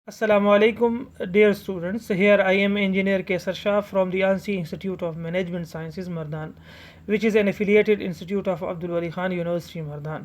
Assalamu alaikum, dear students. Here I am Engineer Kesar Shah from the ANSI Institute of Management Sciences, Mardan, which is an affiliated institute of Abdul Wali Khan University, Mardan.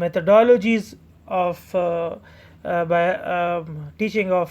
methodologies of teaching of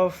of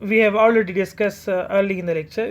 We have already discussed early in the lecture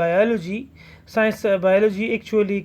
biology actually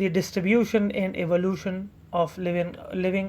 the distribution and evolution of living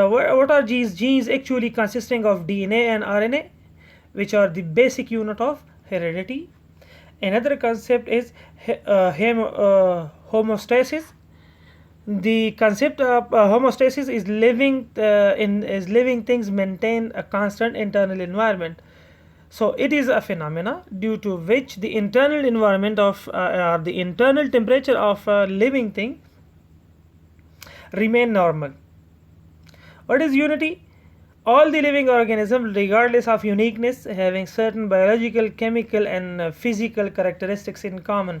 What are genes? Genes actually consisting of DNA and RNA, which are the basic unit of heredity. Another concept is homeostasis. The concept of homeostasis is living things maintain a constant internal environment. So it is a phenomena due to which the internal environment of or the internal temperature of a living thing remain normal. What is unity? All the living organisms, regardless of uniqueness, having certain biological, chemical and physical characteristics in common.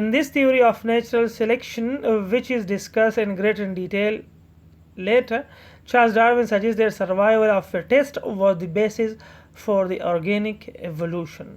In this theory of natural selection, which is discussed in greater detail later, Charles Darwin suggests that survival of fittest was the basis for the organic evolution.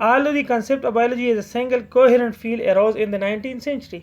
Although the concept of biology as a single coherent field arose in the 19th century.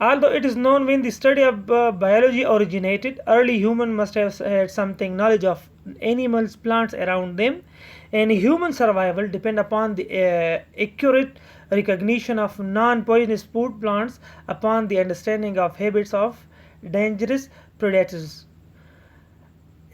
Although it is known when the study of biology originated, early human must have had something knowledge of animals, plants around them, and human survival depend upon the accurate recognition of non-poisonous food plants, upon the understanding of habits of dangerous predators.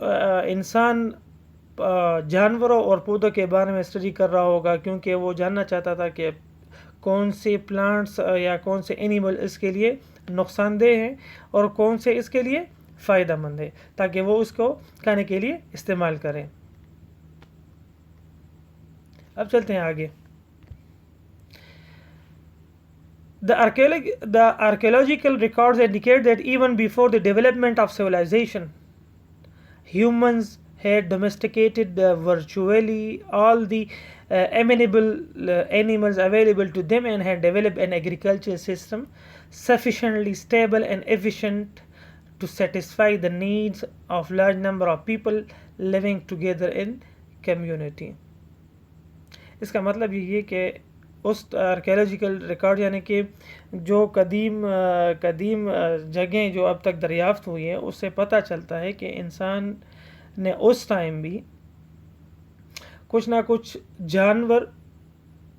انسان جانوروں اور پودوں کے بارے میں study کر رہا ہوگا، کیونکہ وہ جاننا چاہتا تھا کہ کون سے پلانٹس یا کون سے اینیمل اس کے لیے نقصان دہ ہیں اور کون سے اس کے لیے فائدہ مند ہے، تاکہ وہ اس کو کھانے کے لیے استعمال کریں۔ اب چلتے ہیں آگے۔ The archaeological records indicate that even before the development of civilization, humans had domesticated virtually all the amenable animals available to them and had developed an agricultural system sufficiently stable and efficient to satisfy the needs of large number of people living together in community۔ اس کا مطلب یہ ہے کہ اس archaeological record یعنی کہ جو قدیم جگہیں جو اب تک دریافت ہوئی ہیں، اس سے پتہ چلتا ہے کہ انسان نے اس ٹائم بھی کچھ نہ کچھ جانور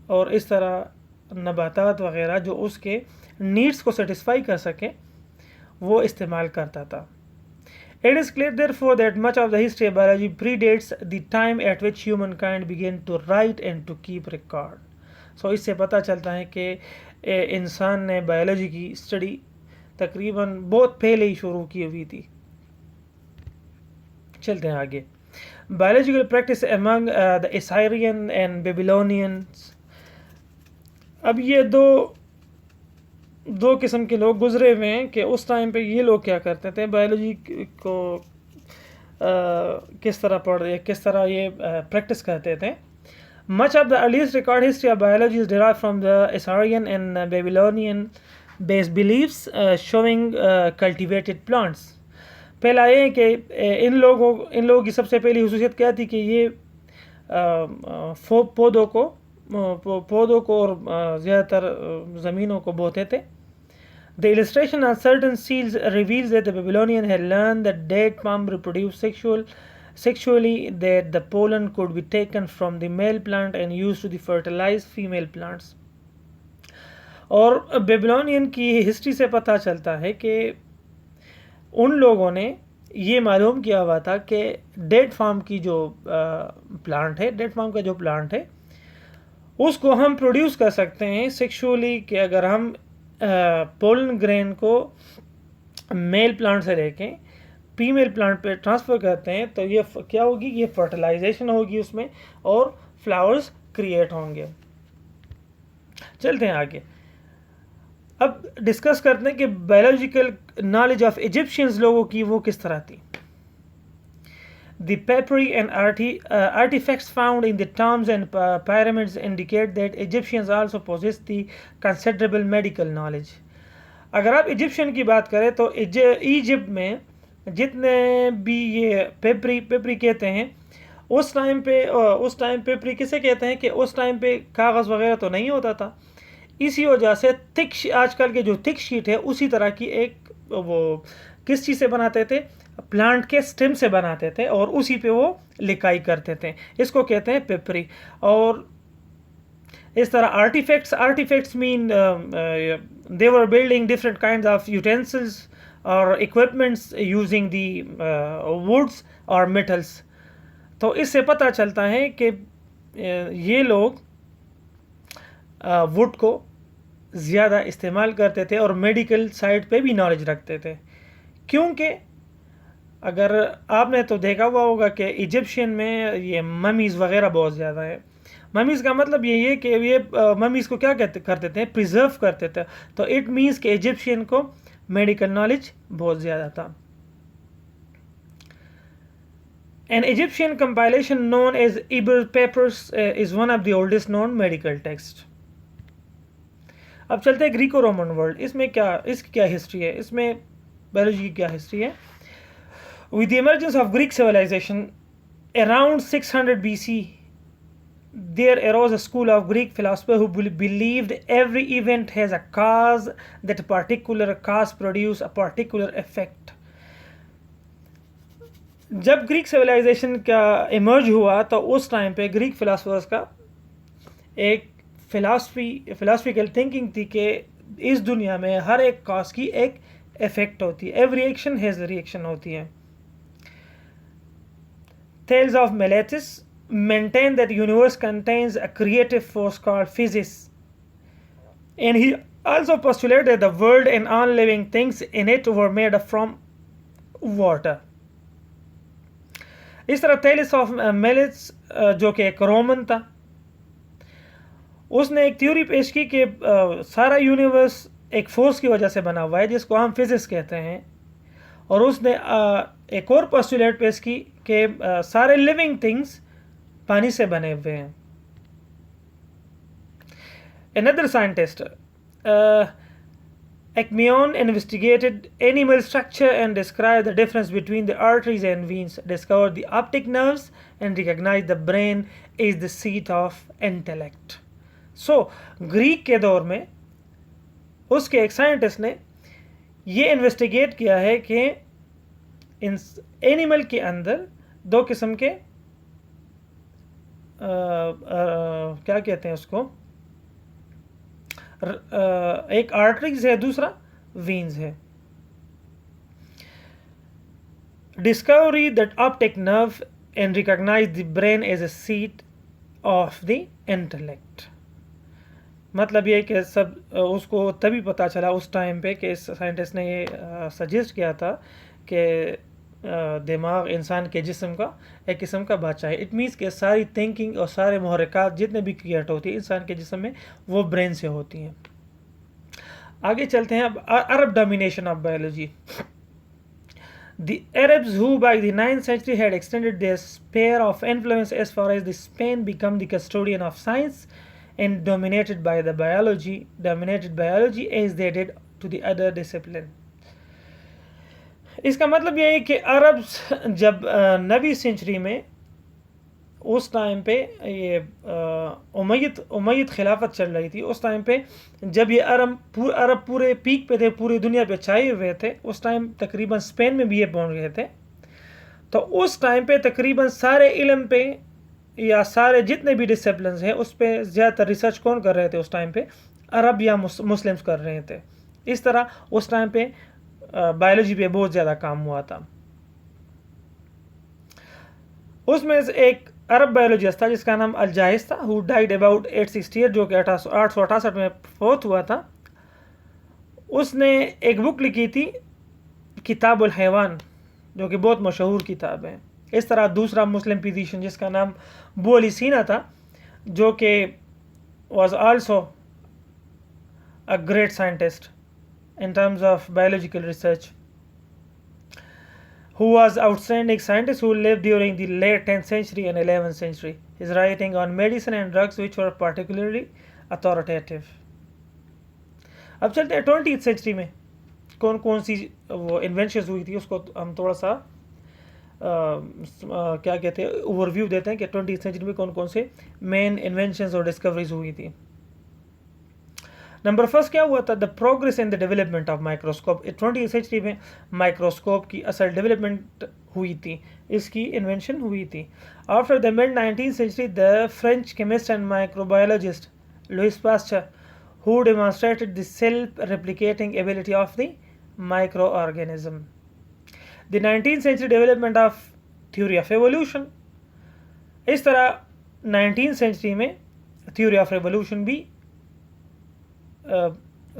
اور اس طرح نباتات وغیرہ جو اس کے نیڈس کو سیٹسفائی کر سکیں وہ استعمال کرتا تھا۔ It is clear therefore that much of the history of biology predates the time at which humankind began to write and to keep record۔ So اس سے پتہ چلتا ہے کہ انسان نے بایولوجی کی اسٹڈی تقریباً بہت پہلے ہی شروع کی ہوئی تھی۔ چلتے ہیں آگے۔ Biological practice among the Assyrian and Babylonians۔ اب یہ دو قسم کے لوگ گزرے ہوئے ہیں کہ اس ٹائم پہ یہ لوگ کیا کرتے تھے، بایولوجی کو کس طرح پڑھ رہے، کس طرح یہ پریکٹس کرتے تھے۔ Much of the earliest recorded history of biology is derived from the Assyrian and Babylonian based beliefs showing cultivated plants۔ پہلا یہ ہے کہ ان لوگوں کی سب سے پہلی خصوصیت کیا تھی کہ یہ پودوں کو اور زیادہ تر زمینوں کو بوتے تھے۔ The illustration on certain seals reveals that the Babylonians had learned that date palm reproduced sexually, that the pollen could be taken from the male plant and used to fertilize female plants۔ اور Babylonian کی history سے پتہ چلتا ہے کہ ان لوگوں نے یہ معلوم کیا ہوا تھا کہ ڈیٹ فارم کی جو پلانٹ ہے، ڈیٹ فارم کا جو پلانٹ ہے اس کو ہم پروڈیوس کر سکتے ہیں سیکشولی، کہ اگر ہم پولن گرین کو میل پلانٹ سے لے کے فیمیل پلانٹ پہ ٹرانسفر کرتے ہیں تو یہ کیا ہوگی، یہ فرٹیلائزیشن ہوگی اس میں اور فلاورز کریٹ ہوں گے۔ چلتے ہیں آگے۔ اب ڈسکس کرتے ہیں کہ بایولوجیکل نالج آف ایجپشینز لوگوں کی وہ کس طرح تھی۔ The papyri and artifacts found in the tombs and pyramids indicate that Egyptians also possessed the considerable medical knowledge۔ اگر آپ ایجپشین کی بات کریں تو ایجپٹ میں جتنے بھی یہ پیپری کہتے ہیں، اس ٹائم پیپری کسے کہتے ہیں کہ اس ٹائم پہ کاغذ وغیرہ تو نہیں ہوتا تھا، اسی وجہ سے آج کل کے جو تھک شیٹ ہے اسی طرح کی ایک وہ کس چیز سے بناتے تھے، پلانٹ کے سٹیم سے بناتے تھے اور اسی پہ وہ لکھائی کرتے تھے، اس کو کہتے ہیں پیپری۔ اور اس طرح آرٹیفیکٹس مین they were building different kinds of utensils or equipments using the woods or metals۔ تو اس سے پتہ چلتا ہے کہ یہ لوگ ووڈ کو زیادہ استعمال کرتے تھے اور میڈیکل سائڈ پہ بھی نالج رکھتے تھے، کیونکہ اگر آپ نے تو دیکھا ہوا ہوگا کہ ایجپشین میں یہ ممیز وغیرہ بہت زیادہ ہے۔ ممیز کا مطلب یہ ہے کہ یہ ممیز کو کیا کرتے تھے، پریزرو کرتے تھے، تو اٹ مینس کہ ایجپشین کو میڈیکل نالج بہت زیادہ تھا۔ An Egyptian compilation known as Iber Papyrus is one of the oldest known medical texts۔ اب چلتے ہیں گریکو رومن ورلڈ، اس کی کیا ہسٹری ہے، اس میں بایولوجی کی کیا ہسٹری ہے۔ With the emergence of Greek civilization around 600 BC, there arose a school of Greek philosophers who believed every event has a cause, that a particular cause produce a particular effect۔ جب Greek civilisation کا emerge ہوا تو اس time پہ Greek philosophers کا ایک philosophical thinking تھی کہ اس دنیا میں ہر ایک کاز کی ایک ایفیکٹ ہوتی ہے، every action has reaction ہوتی ہے۔ Thales of Miletus maintained that the universe contains a creative force called physis, and he also postulated that the world and all living things in it were made up from water. اس طرح تھیلس of میلٹس جو کہ ایک Roman تھا، اس نے ایک theory پیش کی کہ سارا یونیورس ایک فورس کی وجہ سے بنا ہوا ہے جس کو ہم فزکس کہتے ہیں، اور اس نے ایک اور پوسٹولیٹ پیش کی کہ سارے لیونگ تھنگس پانی سے بنے ہوئے ہیں. Another scientist, Acmeon, investigated animal structure and described the difference between the arteries and veins, discovered the optic nerves, and recognized the brain is the seat of intellect. So, Greek کے دور میں اس کے ایک سائنٹسٹ نے یہ investigate کیا ہے کہ اینیمل کے اندر دو قسم کے کیا کہتے ہیں اس کو، ایک آرٹریز ہے، دوسرا وینز ہے. Discovery that optic nerve and recognise the brain as a seat of the intellect. مطلب یہ کہ سب اس کو تبھی پتہ چلا اس ٹائم پہ کہ اس سائنٹسٹ نے یہ سجیسٹ کیا تھا کہ دماغ انسان کے جسم کا ایک قسم کا بادشاہ ہے. اٹ مینس کہ ساری تھنکنگ اور سارے محرکات جتنے بھی کریٹ ہوتی ہیں انسان کے جسم میں وہ برین سے ہوتی ہیں. آگے چلتے ہیں اب Arab domination of biology. The Arabs, who by the 9th century had extended their sphere of influence as far as the Spain, become the custodian of science and dominated biology as they did to the other discipline. اس کا مطلب یہ ہے کہ عرب جب 9ویں century میں اس time پہ یہ امیت خلافت چل رہی تھی، اس ٹائم پہ جب یہ عرب پورے پیک پہ تھے، پوری دنیا پہ چھائے ہوئے تھے، اس ٹائم تقریباً اسپین میں بھی یہ پہنچ گئے تھے. تو اس ٹائم پہ تقریباً سارے علم پہ یا سارے جتنے بھی ڈسپلنز ہیں اس پہ زیادہ تر ریسرچ کون کر رہے تھے اس ٹائم پہ؟ عرب یا مسلمز کر رہے تھے. اس طرح اس ٹائم پہ بایولوجی پہ بہت زیادہ کام ہوا تھا. اس میں ایک عرب بایولوجسٹ تھا جس کا نام الجاہز تھا، who died about 868 جو کہ 868 میں فوت ہوا تھا. اس نے ایک بک لکھی تھی کتاب الحیوان جو کہ بہت مشہور کتاب ہے. اس طرح دوسرا مسلم فزیشین جس کا نام ابو علی سینا تھا جو کہ was also a great scientist in terms of biological research, who was outstanding scientist who lived during the late 10th century and 11th century. His writing on medicine and drugs which were particularly authoritative. اب چلتے ہیں 20th century میں کون کون سی وہ inventions ہوئی تھی، اس کو ہم تھوڑا سا کیا کہتے ہیں اوور ویو دیتے ہیں کہ 20th century میں کون کون سے مین انوینشنز اور ڈسکوریز ہوئی تھی. نمبر فرسٹ کیا ہوا تھا؟ The progress in the development of microscope. 20th century میں مائکروسکوپ کی اصل ڈیولپمنٹ ہوئی تھی، اس کی انوینشن ہوئی تھی. After the mid 19th century the French chemist and microbiologist Louis Pasteur who demonstrated the self-replicating ability of the microorganism. The 19th century development of theory of evolution. اس طرح 19th century میں theory of evolution بھی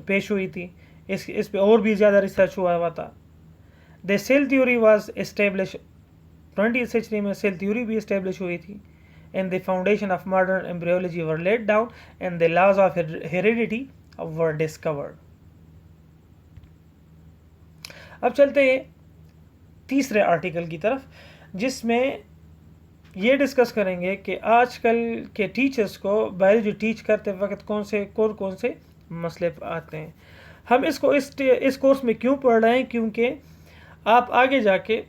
پیش ہوئی تھی. اس پہ اور بھی زیادہ ریسرچ ہوا تھا. The cell theory was established. 20th century میں cell theory بھی اسٹیبلش ہوئی تھی. And the foundation of modern embryology were laid down and the laws of heredity were discovered. اب چلتے ہیں تیسرے آرٹیکل کی طرف جس میں یہ ڈسکس کریں گے کہ آج کل کے ٹیچرز کو بایولوجی ٹیچ کرتے وقت کون سے مسئلے آتے ہیں. ہم اس کو اس کورس میں کیوں پڑھ رہے ہیں؟ کیونکہ آپ آگے جا کے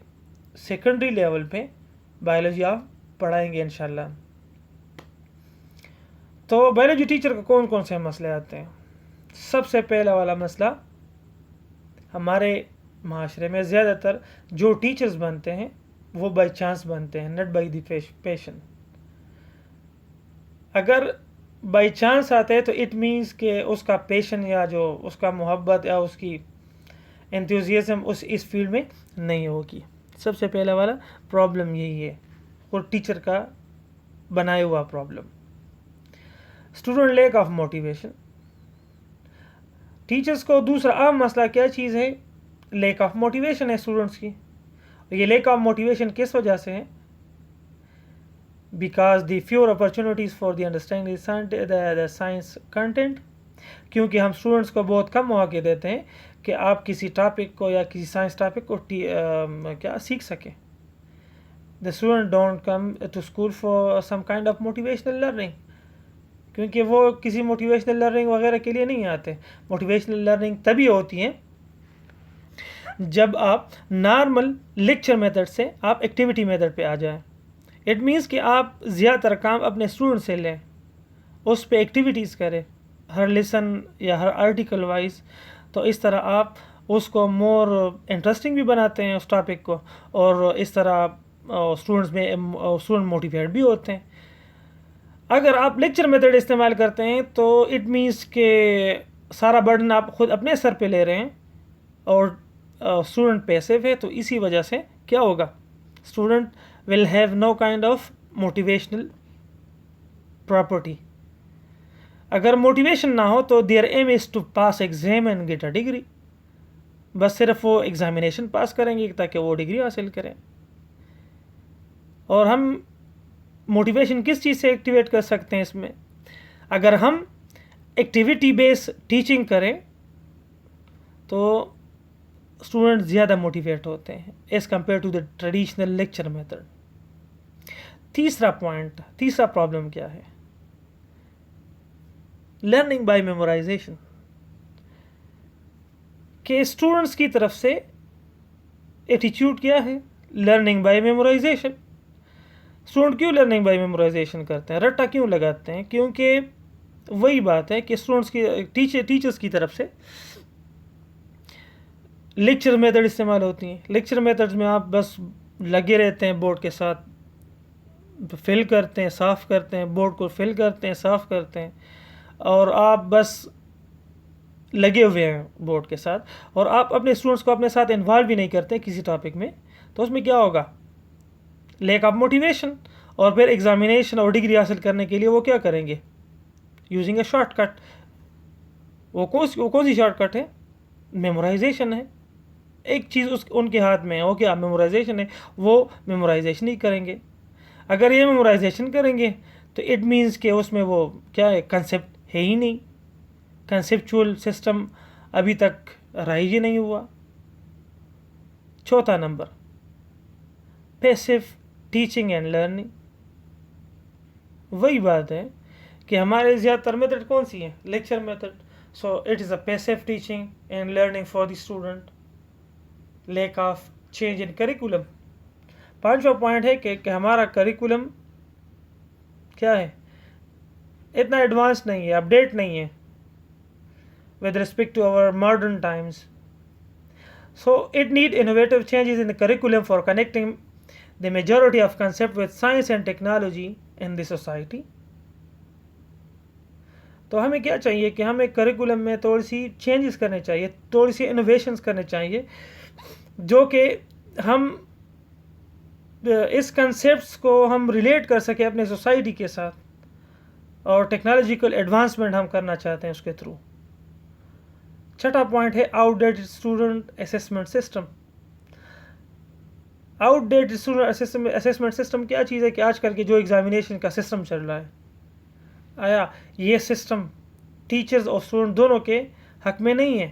سیکنڈری لیول پہ بایولوجی آپ پڑھائیں گے انشاءاللہ. تو بایولوجی ٹیچر کو کون سے مسئلے آتے ہیں؟ سب سے پہلا والا مسئلہ، ہمارے معاشرے میں زیادہ تر جو ٹیچرز بنتے ہیں وہ بائی چانس بنتے ہیں، نٹ بائی دی پیشن. اگر بائی چانس آتے ہیں تو اٹ مینس کہ اس کا پیشن یا جو اس کا محبت یا اس کی انتھوزیازم اس فیلڈ میں نہیں ہوگی. سب سے پہلا والا پرابلم یہی ہے. خود ٹیچر کا بنایا ہوا problem. Student lack of motivation. Teachers کو دوسرا عام مسئلہ کیا چیز ہے؟ لیک آف موٹیویشن ہے اسٹوڈنٹس کی. یہ لیک آف موٹیویشن کس وجہ سے ہے؟ Because the fewer opportunities for the understanding the science content. کیونکہ ہم اسٹوڈنٹس کو بہت کم مواقع دیتے ہیں کہ آپ کسی ٹاپک کو یا کسی سائنس ٹاپک کو سیکھ سکیں. The student don't come to school for some kind of motivational learning. کیونکہ وہ کسی موٹیویشنل لرننگ وغیرہ کے لیے نہیں آتے. موٹیویشنل لرننگ تبھی ہوتی ہیں جب آپ نارمل لیکچر میتھڈ سے آپ ایکٹیویٹی میتھڈ پہ آ جائیں. اٹ مینس کہ آپ زیادہ تر کام اپنے اسٹوڈنٹ سے لیں, اس پہ ایکٹیویٹیز کریں ہر لیسن یا ہر آرٹیکل وائز. تو اس طرح آپ اس کو مور انٹرسٹنگ بھی بناتے ہیں اس ٹاپک کو, اور اس طرح اسٹوڈنٹ موٹیویٹ بھی ہوتے ہیں. اگر آپ لیکچر میتھڈ استعمال کرتے ہیں تو اٹ مینس کہ سارا برڈن آپ خود اپنے سر پہ لے رہے ہیں اور اسٹوڈنٹ پیسیو ہے. تو اسی وجہ سے کیا ہوگا؟ Student will have no kind of motivational property. اگر موٹیویشن نہ ہو تو their aim is to pass exam and get a degree. بس صرف وہ ایگزامینیشن پاس کریں گے تاکہ وہ ڈگری حاصل کریں. اور ہم موٹیویشن کس چیز سے ایکٹیویٹ کر سکتے ہیں اس میں؟ اگر ہم ایکٹیویٹی بیس ٹیچنگ کریں تو اسٹوڈنٹ زیادہ موٹیویٹ ہوتے ہیں as compare to the traditional lecture method. تیسرا پرابلم کیا ہے؟ Learning by memorisation. کہ اسٹوڈنٹس کی طرف سے ایٹیچیوڈ کیا ہے؟ Learning by memorisation. اسٹوڈنٹ کیوں لرننگ بائی میمورائزیشن کرتے ہیں، رٹا کیوں لگاتے ہیں؟ کیونکہ وہی بات ہے کہ اسٹوڈنٹس کی ٹیچرس کی طرف سے لیکچر میتھڈ استعمال ہوتی ہیں. لیکچر میتھڈز میں آپ بس لگے رہتے ہیں بورڈ کے ساتھ، فل کرتے ہیں، صاف کرتے ہیں، بورڈ کو فل کرتے ہیں، صاف کرتے ہیں، اور آپ بس لگے ہوئے ہیں بورڈ کے ساتھ، اور آپ اپنے اسٹوڈنٹس کو اپنے ساتھ انوالو بھی نہیں کرتے کسی ٹاپک میں. تو اس میں کیا ہوگا؟ Leak of motivation. اور پھر ایگزامینیشن اور ڈگری حاصل کرنے کے لیے وہ کیا کریں گے؟ Using a short cut. وہ کون سی شارٹ کٹ ہے؟ میمورائزیشن ہے. ایک چیز ان کے ہاتھ میں ہے، وہ کیا؟ میمورائزیشن ہے. وہ میمورائزیشن ہی کریں گے. اگر یہ میمورائزیشن کریں گے تو اٹ مینس کہ اس میں وہ کیا ہے؟ کنسیپٹ ہے ہی نہیں. کنسیپچول سسٹم ابھی تک رائج ہی نہیں ہوا. چوتھا number, passive teaching and learning. وہی بات ہے کہ ہمارے زیادہ تر میتھڈ کون سی ہیں؟ Lecture method. So it is a passive teaching and learning for the student. Lack of change in curriculum. پانچواں پوائنٹ ہے کہ ہمارا کریکولم کیا ہے؟ اتنا ایڈوانس نہیں ہے، اپڈیٹ نہیں ہے with respect to our modern times. So it need innovative changes in the curriculum for connecting the majority of concept with science and technology in the society. تو ہمیں کیا چاہیے کہ ہمیں کریکولم میں تھوڑی سی چینجز کرنے چاہیے، تھوڑی سی انوویشنز کرنے چاہیے، جو کہ ہم اس کنسیپٹس کو ہم ریلیٹ کر سکیں اپنے سوسائٹی کے ساتھ، اور ٹیکنالوجیکل ایڈوانسمنٹ ہم کرنا چاہتے ہیں اس کے تھرو. چھٹا پوائنٹ ہے out dated student assessment system. Out dated student assessment system کیا چیز ہے؟ کہ آج کل کے جو ایگزامینیشن کا سسٹم چل رہا ہے، آیا یہ سسٹم ٹیچرز اور اسٹوڈنٹ دونوں کے حق میں نہیں ہے.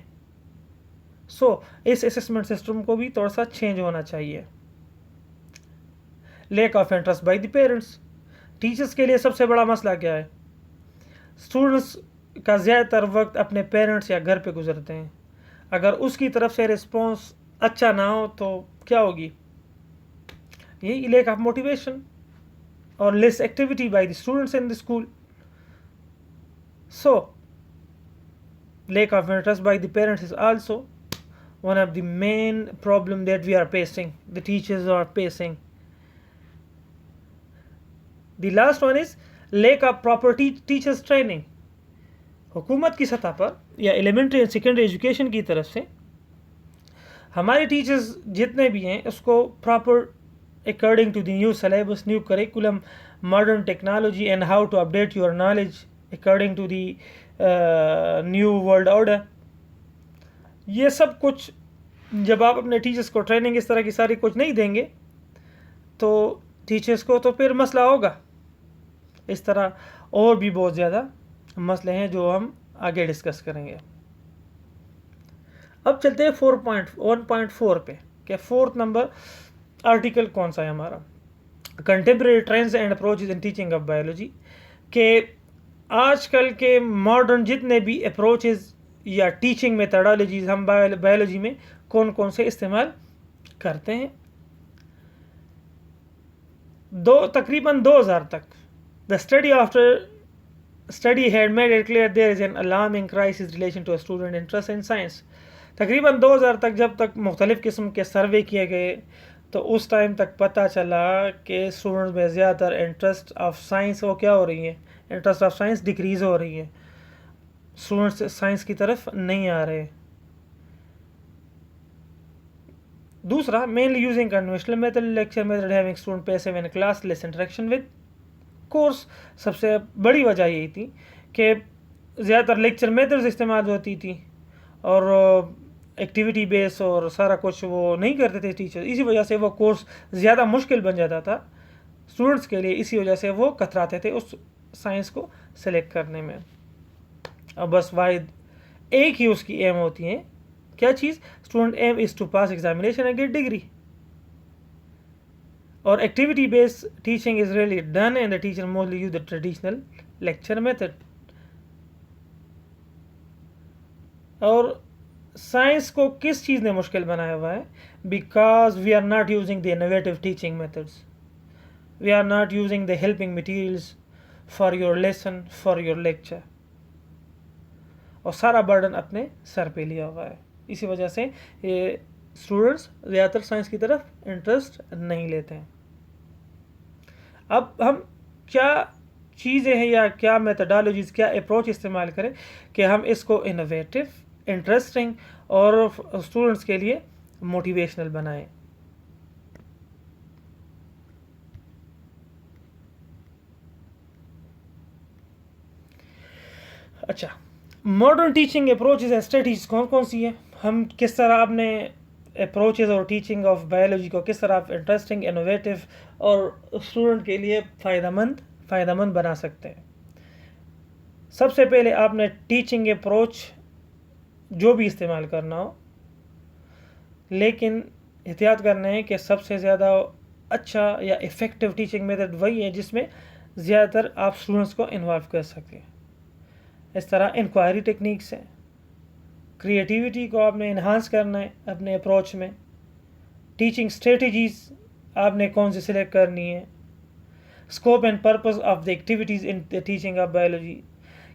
سو اس اسیسمنٹ سسٹم کو بھی تھوڑا سا چینج ہونا چاہیے. Leak of interest by the parents. Teachers کے لیے سب سے بڑا مسئلہ کیا ہے؟ اسٹوڈنٹس کا زیادہ تر وقت اپنے پیرنٹس یا گھر پہ گزرتے ہیں. اگر اس کی طرف سے رسپانس اچھا نہ ہو تو کیا ہوگی؟ یہی لیک آف موٹیویشن اور less activity by the students in the school. So lack of interest by the parents is also one of the main problem that we are facing, the teachers are facing. The last one is lack of proper teachers training. حکومت کی سطح پر یا elementary and secondary education کی طرف سے ہمارے teachers جتنے بھی ہیں اس کو proper according to the new syllabus, new curriculum, modern technology, and how to update your knowledge according to the new world order. یہ سب کچھ جب آپ اپنے ٹیچرس کو ٹریننگ اس طرح کی ساری کچھ نہیں دیں گے تو ٹیچرس کو تو پھر مسئلہ ہوگا. اس طرح اور بھی بہت زیادہ مسئلے ہیں جو ہم آگے ڈسکس کریں گے. اب چلتے ہیں 4.1.4 پہ کہ 4th نمبر آرٹیکل کون سا ہے ہمارا, contemporary trends and approaches in teaching of biology. کہ آج کل کے ماڈرن جتنے بھی اپروچز یا ٹیچنگ میتھڈالوجیز ہم بایولوجی میں کون کون سے استعمال کرتے ہیں. تقریباً 2000 تک the study had made it clear there is an alarming crisis relation to a student interest in science. تقریباً 2000 تک جب تک مختلف قسم کے سروے کیے گئے تو اس ٹائم تک پتہ چلا کہ اسٹوڈنٹس میں زیادہ تر انٹرسٹ آف سائنس وہ کیا ہو رہی ہے, انٹرسٹ آف سائنس ڈکریز ہو رہی ہے, اسٹوڈنٹس سائنس کی طرف نہیں آ رہے. دوسرا, mainly using conventional method, lecture method, having student passive in class, less interaction with course. سب سے بڑی وجہ یہی تھی کہ زیادہ تر لیکچر میتھڈز استعمال ہوتی تھی اور ایکٹیویٹی بیس اور سارا کچھ وہ نہیں کرتے تھے ٹیچر. اسی وجہ سے وہ کورس زیادہ مشکل بن جاتا تھا اسٹوڈنٹس کے لیے, اسی وجہ سے وہ کتراتے تھے اس سائنس کو سلیکٹ کرنے میں. اب بس واحد ایک ہی اس کی ایم ہوتی ہے, کیا چیز, student aim is to pass examination and get degree. اور activity base teaching is really done and the teacher mostly use the traditional lecture method. اور سائنس کو کس چیز نے مشکل بنایا ہوا ہے, because we are not using the innovative teaching methods, we are not using the helping materials for your lesson, for your lecture, اور سارا برڈن اپنے سر پہ لیا ہوا ہے. اسی وجہ سے یہ اسٹوڈنٹس زیادہ تر سائنس کی طرف انٹرسٹ نہیں لیتے ہیں. اب ہم کیا چیزیں ہیں یا کیا میتھڈالوجیز, کیا اپروچ استعمال کریں کہ ہم اس کو انوویٹو, انٹرسٹنگ اور اسٹوڈنٹس کے لیے موٹیویشنل بنائیں. اچھا, modern teaching approaches and strategies کون کون سی ہیں, ہم کس طرح اپنے اپروچز اور ٹیچنگ آف بایولوجی کو کس طرح انٹرسٹنگ, انوویٹو اور اسٹوڈنٹ کے لیے فائدہ مند بنا سکتے ہیں. سب سے پہلے آپ نے ٹیچنگ اپروچ جو بھی استعمال کرنا ہو, لیکن احتیاط کرنا ہے کہ سب سے زیادہ اچھا یا افیکٹو ٹیچنگ میتھڈ وہی ہے جس میں زیادہ تر آپ اسٹوڈنٹس کو انوالو کر سکیں. اس طرح انکوائری ٹیکنیکس ہیں, کریٹیوٹی کو آپ نے انہانس کرنا ہے اپنے اپروچ میں, ٹیچنگ اسٹریٹجیز آپ نے کون سی سلیکٹ کرنی ہے, scope and purpose of the activities in the teaching of biology,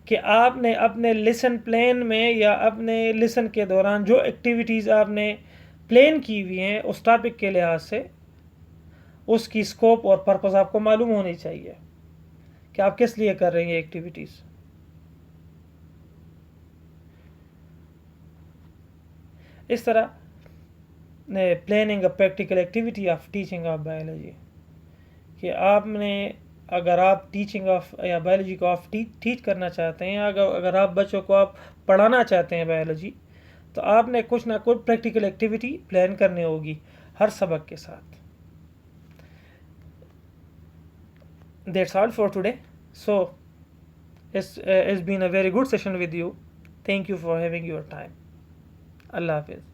کہ آپ نے اپنے لیسن پلان میں یا اپنے لیسن کے دوران جو ایکٹیویٹیز آپ نے پلان کی ہوئی ہیں اس ٹاپک کے لحاظ سے اس کی اسکوپ اور پرپز آپ کو معلوم ہونی چاہیے کہ آپ کس لیے کر رہے ہیں ایکٹیویٹیز. اس طرح planning a practical activity of teaching of biology, کہ آپ نے اگر آپ ٹیچنگ آف یا بایولوجی کو آپ ٹیچ کرنا چاہتے ہیں, اگر آپ بچوں کو آپ پڑھانا چاہتے ہیں بایولوجی, تو آپ نے کچھ نہ کچھ پریکٹیکل ایکٹیویٹی پلان کرنی ہوگی ہر سبق کے ساتھ. That's all for today. So it's been a very good session with you. Thank you for having your time. Allah Hafiz.